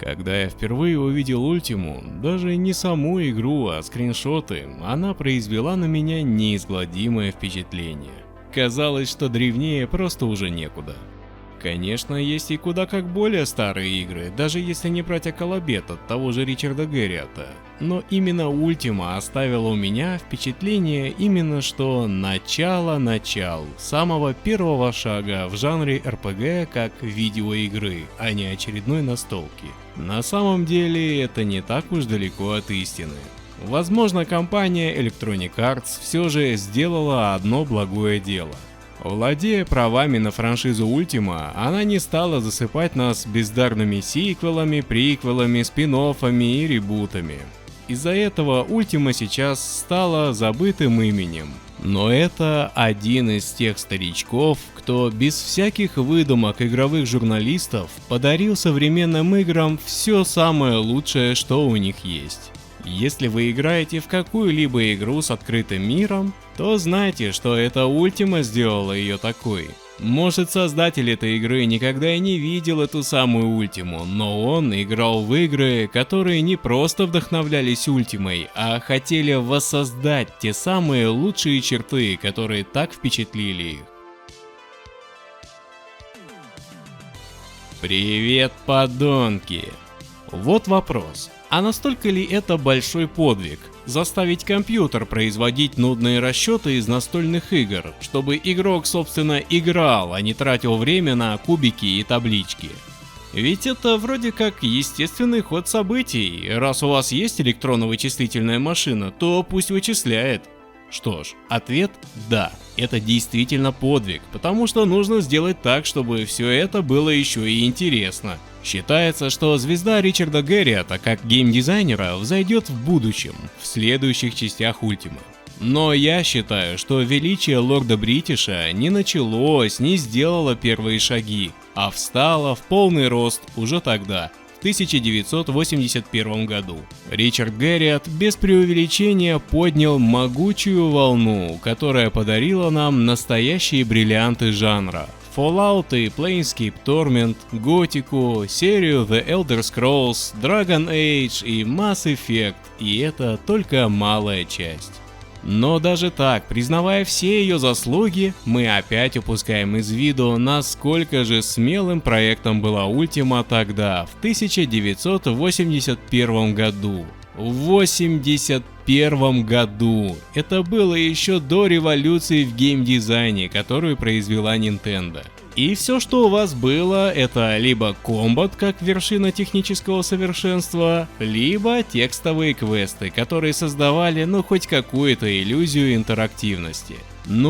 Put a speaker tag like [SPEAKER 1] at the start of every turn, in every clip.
[SPEAKER 1] Когда я впервые увидел Ультиму, даже не саму игру, а скриншоты, она произвела на меня неизгладимое впечатление. Казалось, что древнее просто уже некуда. Конечно, есть и куда как более старые игры, даже если не брать Акалабет от того же Ричарда Гэрриота. Но именно Ультима оставила у меня впечатление именно что начало самого первого шага в жанре RPG как видеоигры, а не очередной настолки. На самом деле это не так уж далеко от истины. Возможно, компания Electronic Arts все же сделала одно благое дело. Владея правами на франшизу Ультима, она не стала засыпать нас бездарными сиквелами, приквелами, спин-оффами и ребутами. Из-за этого Ультима сейчас стала забытым именем. Но это один из тех старичков, кто без всяких выдумок игровых журналистов подарил современным играм все самое лучшее, что у них есть. Если вы играете в какую-либо игру с открытым миром, то знайте, что эта Ультима сделала ее такой. Может, создатель этой игры никогда и не видел эту самую Ультиму, но он играл в игры, которые не просто вдохновлялись Ультимой, а хотели воссоздать те самые лучшие черты, которые так впечатлили их. Привет, подонки! Вот вопрос. А настолько ли это большой подвиг – заставить компьютер производить нудные расчеты из настольных игр, чтобы игрок, собственно, играл, а не тратил время на кубики и таблички? Ведь это вроде как естественный ход событий. Раз у вас есть электронно-вычислительная машина, то пусть вычисляет. Что ж, ответ – да, это действительно подвиг, потому что нужно сделать так, чтобы все это было еще и интересно. Считается, что звезда Ричарда Гэрриота как геймдизайнера взойдет в будущем, в следующих частях Ультимы. Но я считаю, что величие Лорда Бритиша не началось, не сделало первые шаги, а встало в полный рост уже тогда, в 1981 году. Ричард Гэрриот без преувеличения поднял могучую волну, которая подарила нам настоящие бриллианты жанра. Fallout и Planescape Torment, Готику, серию The Elder Scrolls, Dragon Age и Mass Effect, и это только малая часть. Но даже так, признавая все ее заслуги, мы опять упускаем из виду, насколько же смелым проектом была Ультима тогда, в 1981 году. В 1981 году. Это было еще до революции в геймдизайне, которую произвела Nintendo. И все, что у вас было, это либо комбат как вершина технического совершенства, либо текстовые квесты, которые создавали хоть какую-то иллюзию интерактивности.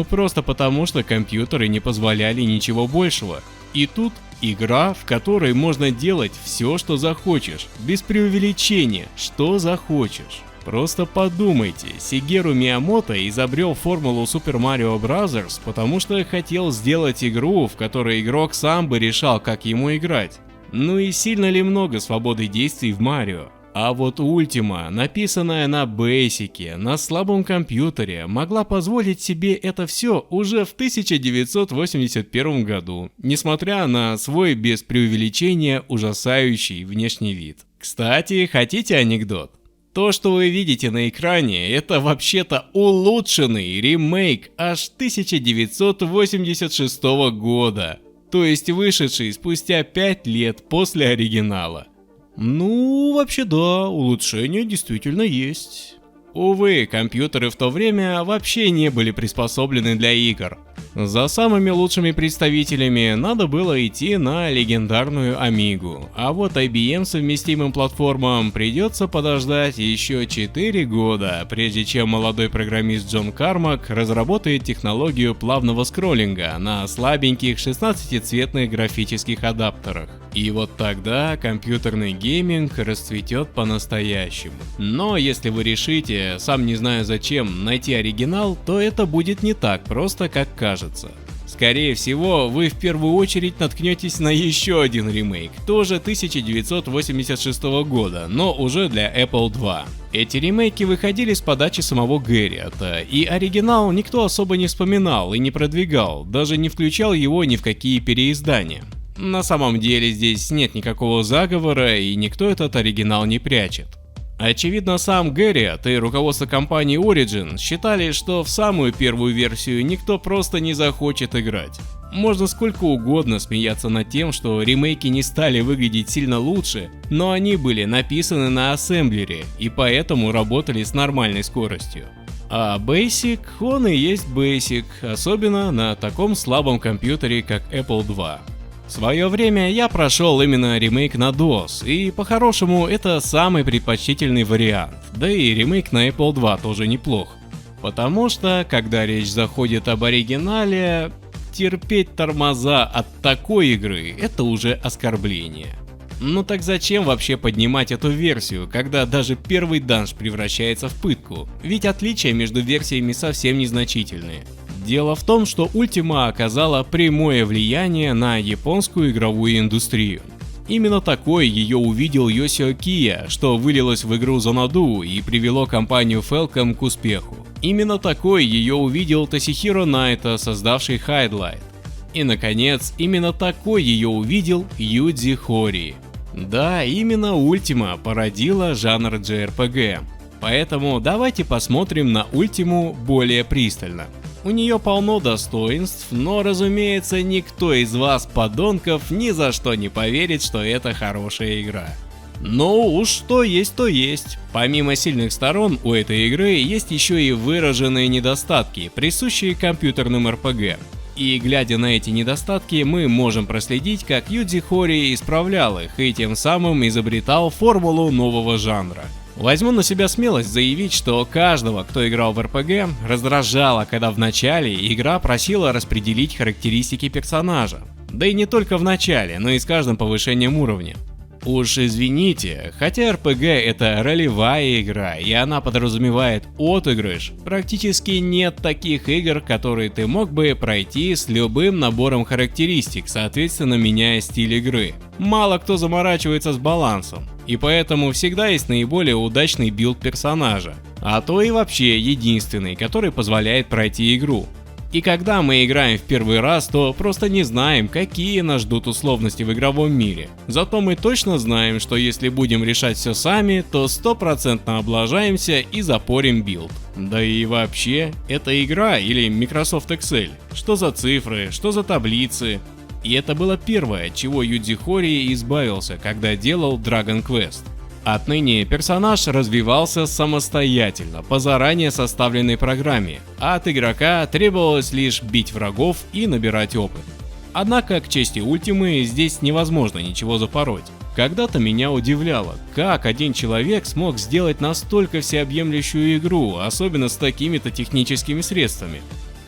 [SPEAKER 1] Просто потому, что компьютеры не позволяли ничего большего. И тут игра, в которой можно делать все, что захочешь, без преувеличения, что захочешь. Просто подумайте, Сигеру Миямото изобрел формулу Super Mario Bros., потому что хотел сделать игру, в которой игрок сам бы решал, как ему играть. И сильно ли много свободы действий в Марио? А вот Ультима, написанная на бейсике, на слабом компьютере, могла позволить себе это все уже в 1981 году, несмотря на свой без преувеличения ужасающий внешний вид. Кстати, хотите анекдот? То, что вы видите на экране, это вообще-то улучшенный ремейк аж 1986 года, то есть вышедший спустя 5 лет после оригинала. Вообще да, улучшения действительно есть. Увы, компьютеры в то время вообще не были приспособлены для игр. За самыми лучшими представителями надо было идти на легендарную Амигу, а вот IBM совместимым платформам придется подождать еще 4 года, прежде чем молодой программист Джон Кармак разработает технологию плавного скроллинга на слабеньких 16-цветных графических адаптерах. И вот тогда компьютерный гейминг расцветет по-настоящему. Но если вы решите, сам не знаю зачем, найти оригинал, то это будет не так просто, как кажется. Скорее всего, вы в первую очередь наткнетесь на еще один ремейк, тоже 1986 года, но уже для Apple II. Эти ремейки выходили с подачи самого Гэрриота, и оригинал никто особо не вспоминал и не продвигал, даже не включал его ни в какие переиздания. На самом деле здесь нет никакого заговора и никто этот оригинал не прячет. Очевидно, сам Гарриот и руководство компании Origin считали, что в самую первую версию никто просто не захочет играть. Можно сколько угодно смеяться над тем, что ремейки не стали выглядеть сильно лучше, но они были написаны на ассемблере и поэтому работали с нормальной скоростью. А Basic, он и есть Basic, особенно на таком слабом компьютере, как Apple II. В свое время я прошел именно ремейк на DOS, и по-хорошему это самый предпочтительный вариант, да и ремейк на Apple II тоже неплох. Потому что, когда речь заходит об оригинале, терпеть тормоза от такой игры — это уже оскорбление. Ну так зачем вообще поднимать эту версию, когда даже первый данж превращается в пытку? Ведь отличия между версиями совсем незначительные. Дело в том, что Ultima оказала прямое влияние на японскую игровую индустрию. Именно такой ее увидел Йосио Кия, что вылилось в игру Xanadu и привело компанию Falcom к успеху. Именно такой ее увидел Тосихиро Найта, создавший Hydlite. И наконец, именно такой ее увидел Юдзи Хори. Да, именно Ultima породила жанр JRPG. Поэтому давайте посмотрим на Ultimu более пристально. У нее полно достоинств, но, разумеется, никто из вас, подонков, ни за что не поверит, что это хорошая игра. Но уж что есть, то есть. Помимо сильных сторон у этой игры есть еще и выраженные недостатки, присущие компьютерным RPG. И глядя на эти недостатки, мы можем проследить, как Юдзи Хори исправлял их и тем самым изобретал формулу нового жанра. Возьму на себя смелость заявить, что каждого, кто играл в RPG, раздражало, когда в начале игра просила распределить характеристики персонажа. Да и не только в начале, но и с каждым повышением уровня. Уж извините, хотя RPG это ролевая игра и она подразумевает отыгрыш, практически нет таких игр, которые ты мог бы пройти с любым набором характеристик, соответственно меняя стиль игры. Мало кто заморачивается с балансом, и поэтому всегда есть наиболее удачный билд персонажа, а то и вообще единственный, который позволяет пройти игру. И когда мы играем в первый раз, то просто не знаем, какие нас ждут условности в игровом мире. Зато мы точно знаем, что если будем решать все сами, то 100% облажаемся и запорим билд. Да и вообще, это игра или Microsoft Excel. Что за цифры, что за таблицы? И это было первое, от чего Юдзи Хори избавился, когда делал Dragon Quest. Отныне персонаж развивался самостоятельно по заранее составленной программе, а от игрока требовалось лишь бить врагов и набирать опыт. Однако, к чести Ультимы, здесь невозможно ничего запороть. Когда-то меня удивляло, как один человек смог сделать настолько всеобъемлющую игру, особенно с такими-то техническими средствами.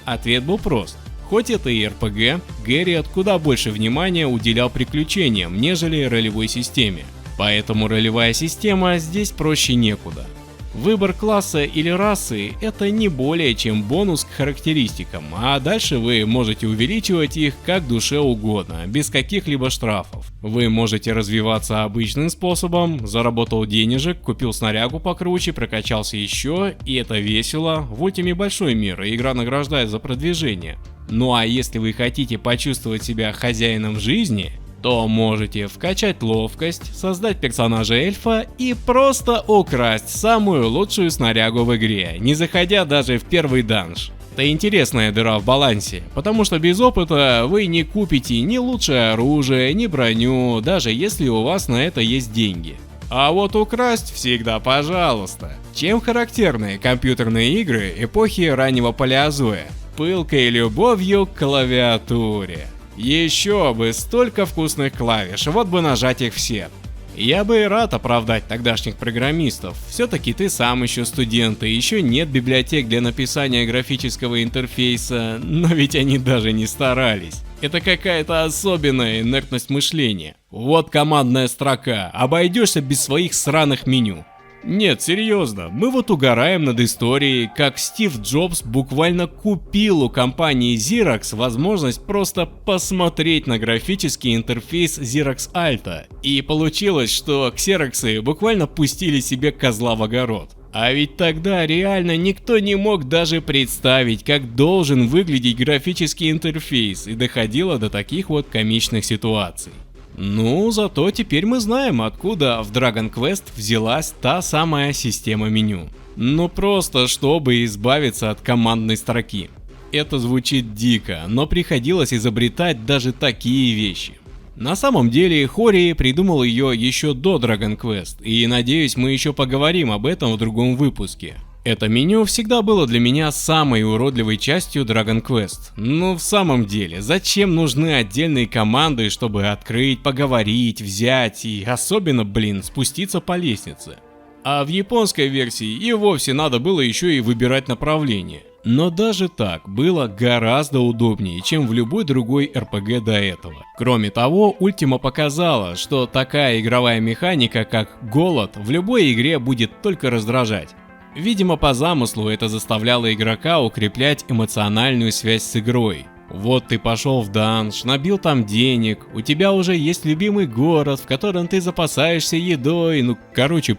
[SPEAKER 1] Ответ был прост. Хоть это и RPG, Гарриот куда больше внимания уделял приключениям, нежели ролевой системе. Поэтому ролевая система здесь проще некуда. Выбор класса или расы — это не более чем бонус к характеристикам, а дальше вы можете увеличивать их как душе угодно, без каких-либо штрафов. Вы можете развиваться обычным способом: заработал денежек, купил снарягу покруче, прокачался еще, и это весело. В Ultima большой мир, и игра награждает за продвижение. Ну а если вы хотите почувствовать себя хозяином жизни, то можете вкачать ловкость, создать персонажа эльфа и просто украсть самую лучшую снарягу в игре, не заходя даже в первый данж. Это интересная дыра в балансе, потому что без опыта вы не купите ни лучшее оружие, ни броню, даже если у вас на это есть деньги. А вот украсть всегда пожалуйста. Чем характерны компьютерные игры эпохи раннего палеозоя? Пылкой любовью к клавиатуре. Еще бы, столько вкусных клавиш, вот бы нажать их все. Я бы и рад оправдать тогдашних программистов, все-таки ты сам еще студент, и еще нет библиотек для написания графического интерфейса, но ведь они даже не старались. Это какая-то особенная инертность мышления. Вот командная строка, обойдешься без своих сраных меню. Нет, серьезно, мы вот угораем над историей, как Стив Джобс буквально купил у компании Xerox возможность просто посмотреть на графический интерфейс Xerox Alta. И получилось, что ксероксы буквально пустили себе козла в огород. А ведь тогда реально никто не мог даже представить, как должен выглядеть графический интерфейс, и доходило до таких вот комичных ситуаций. Ну, зато теперь мы знаем, откуда в Dragon Quest взялась та самая система меню. Ну просто, чтобы избавиться от командной строки. Это звучит дико, но приходилось изобретать даже такие вещи. На самом деле, Хори придумал ее еще до Dragon Quest, и надеюсь, мы еще поговорим об этом в другом выпуске. Это меню всегда было для меня самой уродливой частью Dragon Quest. Но в самом деле, зачем нужны отдельные команды, чтобы открыть, поговорить, взять и особенно, спуститься по лестнице? А в японской версии и вовсе надо было еще и выбирать направление. Но даже так было гораздо удобнее, чем в любой другой RPG до этого. Кроме того, Ultima показала, что такая игровая механика, как голод, в любой игре будет только раздражать. Видимо, по замыслу это заставляло игрока укреплять эмоциональную связь с игрой. Вот ты пошел в данж, набил там денег, у тебя уже есть любимый город, в котором ты запасаешься едой,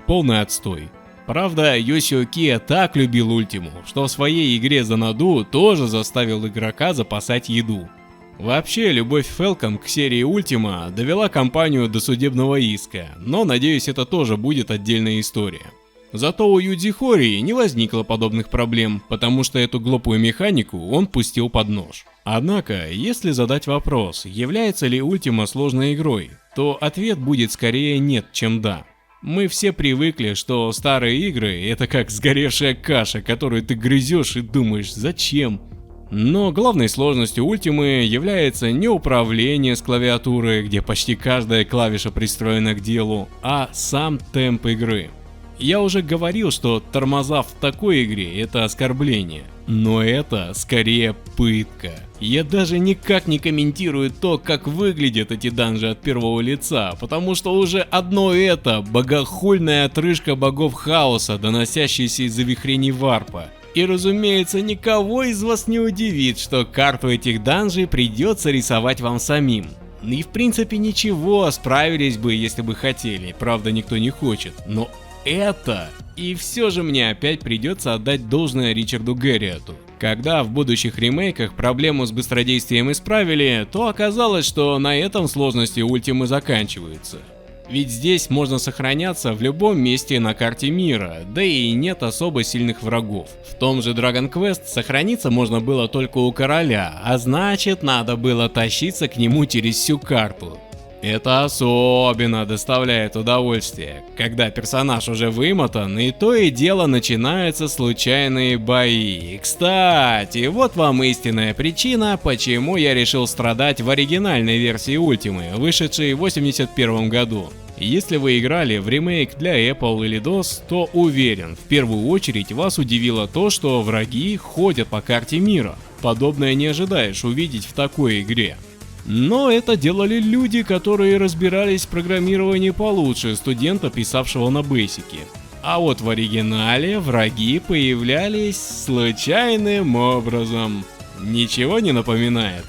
[SPEAKER 1] полный отстой. Правда, Йосио Киа так любил Ультиму, что в своей игре Xanadu тоже заставил игрока запасать еду. Вообще, любовь Falcom к серии Ультима довела компанию до судебного иска, но надеюсь, это тоже будет отдельная история. Зато у Юджи Хори не возникло подобных проблем, потому что эту глупую механику он пустил под нож. Однако, если задать вопрос, является ли Ультима сложной игрой, то ответ будет скорее нет, чем да. Мы все привыкли, что старые игры — это как сгоревшая каша, которую ты грызешь и думаешь, зачем? Но главной сложностью Ультимы является не управление с клавиатуры, где почти каждая клавиша пристроена к делу, а сам темп игры. Я уже говорил, что тормоза в такой игре — это оскорбление, но это скорее пытка. Я даже никак не комментирую то, как выглядят эти данжи от первого лица, потому что уже одно это — богохульная отрыжка богов хаоса, доносящаяся из завихрений варпа. И разумеется, никого из вас не удивит, что карту этих данжей придется рисовать вам самим. И в принципе ничего, справились бы, если бы хотели, правда никто не хочет, но это... И все же мне опять придется отдать должное Ричарду Гарриоту. Когда в будущих ремейках проблему с быстродействием исправили, то оказалось, что на этом сложности Ультимы заканчиваются. Ведь здесь можно сохраняться в любом месте на карте мира, да и нет особо сильных врагов. В том же Dragon Quest сохраниться можно было только у короля, а значит надо было тащиться к нему через всю карту. Это особенно доставляет удовольствие, когда персонаж уже вымотан, и то и дело начинаются случайные бои. Кстати, вот вам истинная причина, почему я решил страдать в оригинальной версии Ультимы, вышедшей в 1981 году. Если вы играли в ремейк для Apple или DOS, то уверен, в первую очередь вас удивило то, что враги ходят по карте мира. Подобное не ожидаешь увидеть в такой игре. Но это делали люди, которые разбирались в программировании получше студента, писавшего на бейсике. А вот в оригинале враги появлялись случайным образом. Ничего не напоминает?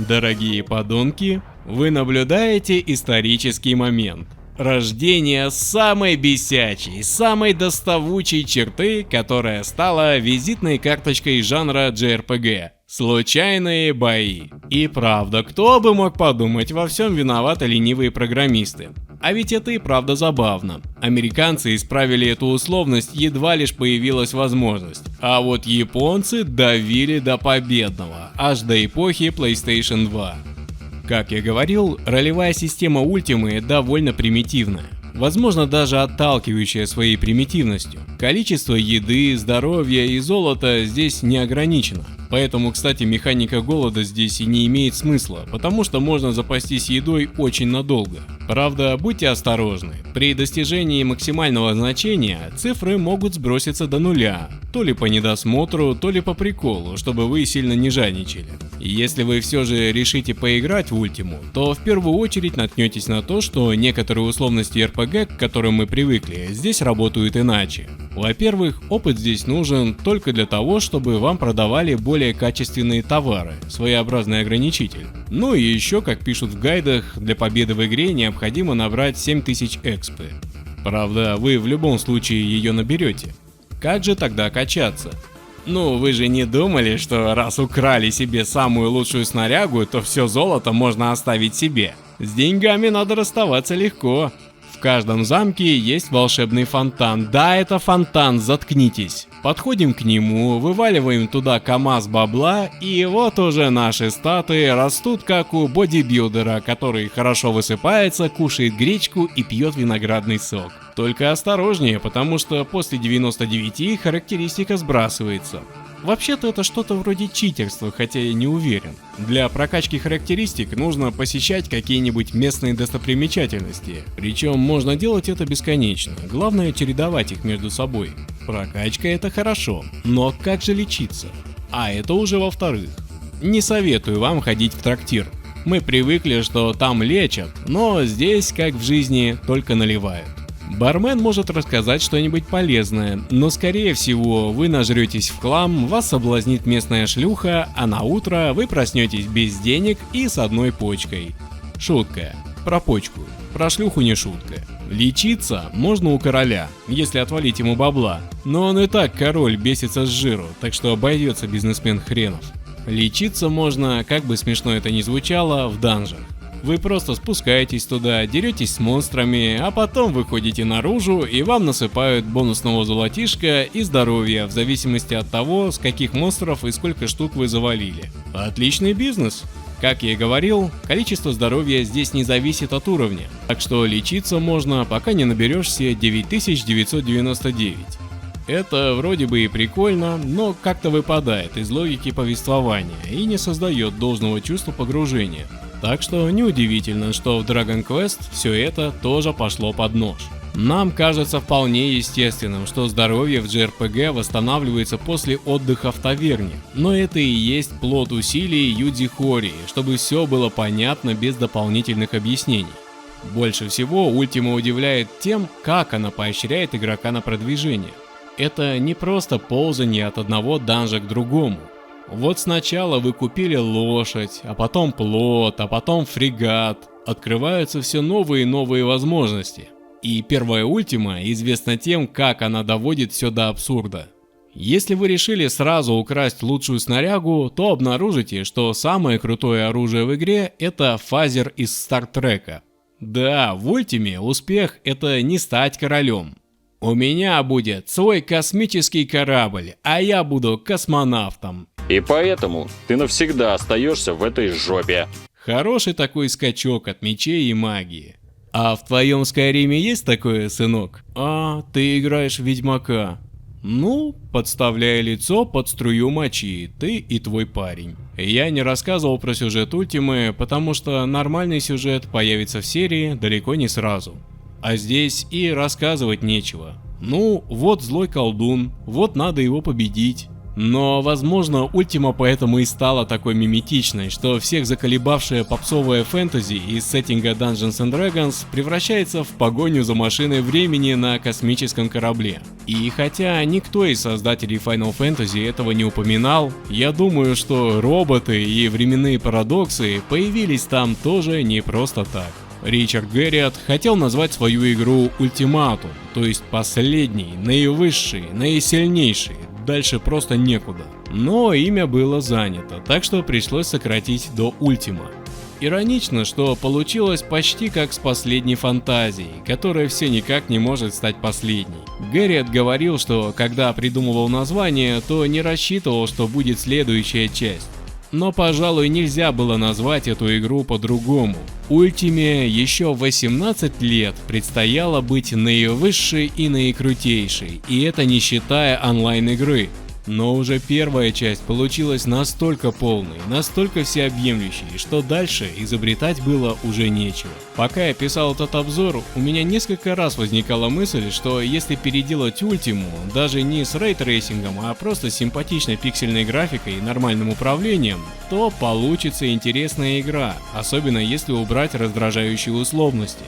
[SPEAKER 1] Дорогие подонки, вы наблюдаете исторический момент. Рождение самой бесячей, самой доставучей черты, которая стала визитной карточкой жанра JRPG. Случайные бои. И правда, кто бы мог подумать, во всем виноваты ленивые программисты. А ведь это и правда забавно. Американцы исправили эту условность, едва лишь появилась возможность. А вот японцы давили до победного, аж до эпохи PlayStation 2. Как я говорил, ролевая система Ультимы довольно примитивная. Возможно, даже отталкивающая своей примитивностью. Количество еды, здоровья и золота здесь не ограничено. Поэтому, кстати, механика голода здесь и не имеет смысла, потому что можно запастись едой очень надолго. Правда, будьте осторожны. При достижении максимального значения цифры могут сброситься до нуля, то ли по недосмотру, то ли по приколу, чтобы вы сильно не жадничали. И если вы все же решите поиграть в Ультиму, то в первую очередь наткнетесь на то, что некоторые условности RPG, к которым мы привыкли, здесь работают иначе. Во-первых, опыт здесь нужен только для того, чтобы вам продавали более качественные товары, своеобразный ограничитель. Ну и еще, как пишут в гайдах, для победы в игре необходимо набрать 7000 экспы. Правда, вы в любом случае ее наберете. Как же тогда качаться? Ну, вы же не думали, что раз украли себе самую лучшую снарягу, то все золото можно оставить себе. С деньгами надо расставаться легко. В каждом замке есть волшебный фонтан. Да, это фонтан, заткнитесь. Подходим к нему, вываливаем туда КамАЗ бабла, и вот уже наши статы растут как у бодибилдера, который хорошо высыпается, кушает гречку и пьет виноградный сок. Только осторожнее, потому что после 99 характеристика сбрасывается. Вообще-то это что-то вроде читерства, хотя я не уверен. Для прокачки характеристик нужно посещать какие-нибудь местные достопримечательности. Причем можно делать это бесконечно, главное чередовать их между собой. Прокачка — это хорошо, но как же лечиться? А это уже во-вторых. Не советую вам ходить в трактир. Мы привыкли, что там лечат, но здесь, как в жизни, только наливают. Бармен может рассказать что-нибудь полезное, но скорее всего вы нажретесь в хлам, вас соблазнит местная шлюха, а на утро вы проснетесь без денег и с одной почкой. Шутка. Про почку. Про шлюху не шутка. Лечиться можно у короля, если отвалить ему бабла, но он и так король, бесится с жиру, так что обойдется бизнесмен хренов. Лечиться можно, как бы смешно это ни звучало, в данжах. Вы просто спускаетесь туда, деретесь с монстрами, а потом выходите наружу и вам насыпают бонусного золотишка и здоровья в зависимости от того, с каких монстров и сколько штук вы завалили. Отличный бизнес! Как я и говорил, количество здоровья здесь не зависит от уровня, так что лечиться можно, пока не наберешь все 9999. Это вроде бы и прикольно, но как-то выпадает из логики повествования и не создает должного чувства погружения. Так что неудивительно, что в Dragon Quest все это тоже пошло под нож. Нам кажется вполне естественным, что здоровье в JRPG восстанавливается после отдыха в таверне, но это и есть плод усилий Юдзи Хории, чтобы все было понятно без дополнительных объяснений. Больше всего Ultima удивляет тем, как она поощряет игрока на продвижение. Это не просто ползание от одного данжа к другому. Вот сначала вы купили лошадь, а потом плот, а потом фрегат. Открываются все новые и новые возможности. И первая Ultima известна тем, как она доводит все до абсурда. Если вы решили сразу украсть лучшую снарягу, то обнаружите, что самое крутое оружие в игре — это фазер из Стартрека. Да, в Ultima успех — это не стать королем. У меня будет свой космический корабль, а я буду космонавтом.
[SPEAKER 2] И поэтому ты навсегда остаешься в этой жопе.
[SPEAKER 1] Хороший такой скачок от мечей и магии. А в твоем Скайриме есть такое, сынок? А, ты играешь в Ведьмака. Ну, подставляя лицо под струю мочи, ты и твой парень. Я не рассказывал про сюжет Ультимы, потому что нормальный сюжет появится в серии далеко не сразу. А здесь и рассказывать нечего. Ну, вот злой колдун, вот надо его победить. Но, возможно, Ультима поэтому и стала такой миметичной, что всех заколебавшее попсовое фэнтези из сеттинга Dungeons and Dragons превращается в погоню за машиной времени на космическом корабле. И хотя никто из создателей Final Fantasy этого не упоминал, я думаю, что роботы и временные парадоксы появились там тоже не просто так. Ричард Гарриот хотел назвать свою игру Ультиматум, то есть последний, наивысший, наисильнейший, дальше просто некуда. Но имя было занято, так что пришлось сократить до Ультима. Иронично, что получилось почти как с последней фантазией, которая все никак не может стать последней. Гарриот говорил, что когда придумывал название, то не рассчитывал, что будет следующая часть. Но, пожалуй, нельзя было назвать эту игру по-другому. Ультиме еще 18 лет предстояло быть наивысшей и наикрутейшей, и это не считая онлайн-игры. Но уже первая часть получилась настолько полной, настолько всеобъемлющей, что дальше изобретать было уже нечего. Пока я писал этот обзор, у меня несколько раз возникала мысль, что если переделать Ультиму, даже не с рейтрейсингом, а просто с симпатичной пиксельной графикой и нормальным управлением, то получится интересная игра, особенно если убрать раздражающие условности.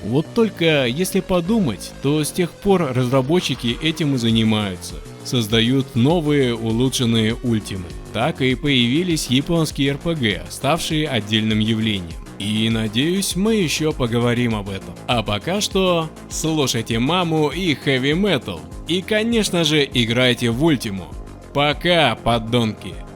[SPEAKER 1] Вот только если подумать, то с тех пор разработчики этим и занимаются. Создают новые улучшенные Ультимы. Так и появились японские RPG, ставшие отдельным явлением. И надеюсь, мы еще поговорим об этом. А пока что слушайте маму и хэви метал. И конечно же играйте в Ультиму. Пока, поддонки!